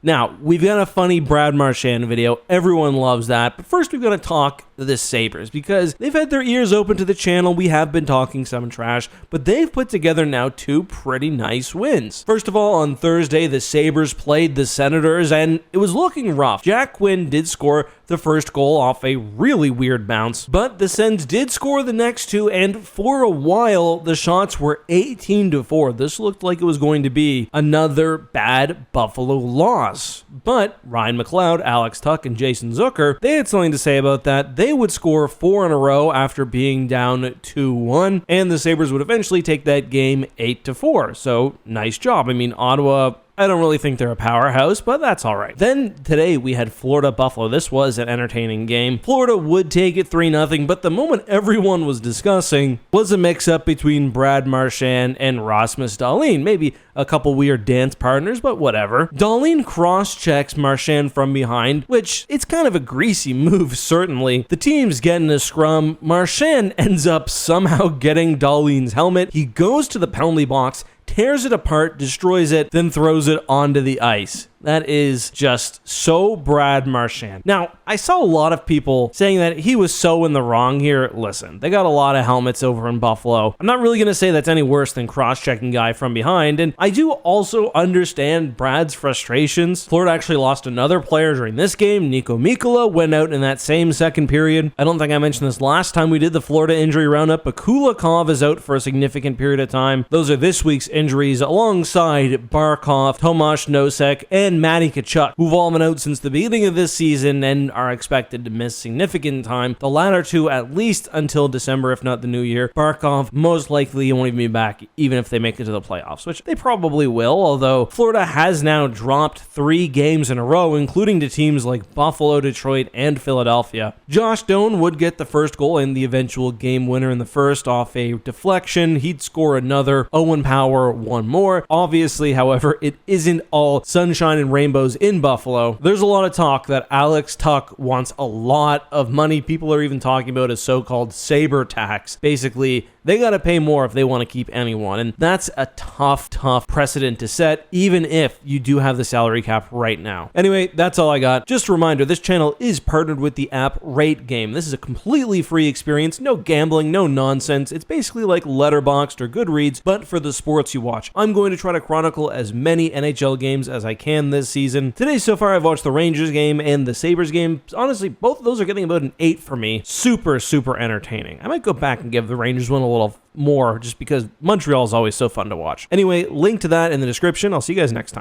Now, we've got a funny Brad Marchand video. Everyone loves that. But first, we've got to talk the Sabres because they've had their ears open to the channel. We have been talking some trash, but they've put together now 2 pretty nice wins. First of all, on Thursday, the Sabres played the Senators, and it was looking rough. Jack Quinn did score the first goal off a really weird bounce, but the Sens did score the next 2, and for a while, the shots were 18-4. This looked like it was going to be another bad Buffalo loss. But Ryan McLeod, Alex Tuch, and Jason Zucker, they had something to say about that. They would score 4 in a row after being down 2-1, and the Sabres would eventually take that game 8-4. So, nice job. I mean, Ottawa, I don't really think they're a powerhouse, but that's all right. Then today we had Florida-Buffalo. This was an entertaining game. Florida would take it 3-0, but the moment everyone was discussing was a mix-up between Brad Marchand and Rasmus Dahlin. Maybe a couple weird dance partners, but whatever. Dahlin cross-checks Marchand from behind, which it's kind of a greasy move, certainly. The team's getting a scrum. Marchand ends up somehow getting Dahlin's helmet. He goes to the penalty box, tears it apart, destroys it, then throws it onto the ice. That is just so Brad Marchand. Now, I saw a lot of people saying that he was so in the wrong here. Listen, they got a lot of helmets over in Buffalo. I'm not really going to say that's any worse than cross-checking guy from behind, and I do also understand Brad's frustrations. Florida actually lost another player during this game. Nico Mikkola went out in that same second period. I don't think I mentioned this last time we did the Florida injury roundup, but Kulikov is out for a significant period of time. Those are this week's injuries alongside Barkov, Tomasz Nosek, and Matty Tkachuk, who've all been out since the beginning of this season and are expected to miss significant time. The latter 2 at least until December, if not the new year. Barkov most likely won't even be back, even if they make it to the playoffs, which they probably will, although Florida has now dropped 3 games in a row, including to teams like Buffalo, Detroit, and Philadelphia. Josh Doan would get the first goal and the eventual game winner in the first off a deflection. He'd score another. Owen Power one more. Obviously, however, it isn't all sunshine and rainbows in Buffalo. There's a lot of talk that Alex Tuch wants a lot of money. People are even talking about a so-called Saber tax. Basically, they got to pay more if they want to keep anyone, and that's a tough precedent to set, even if you do have the salary cap right now. Anyway, that's all I got. Just a reminder, this channel is partnered with the app Rate Game. This is a completely free experience, no gambling, no nonsense. It's basically like Letterboxd or Goodreads, but for the sports you watch. I'm going to try to chronicle as many NHL games as I can this season. Today, so far, I've watched the Rangers game and the Sabres game. Honestly, both of those are getting about an 8 for me. Super entertaining. I might go back and give the Rangers one a little more just because Montreal is always so fun to watch. Anyway, link to that in the description. I'll see you guys next time.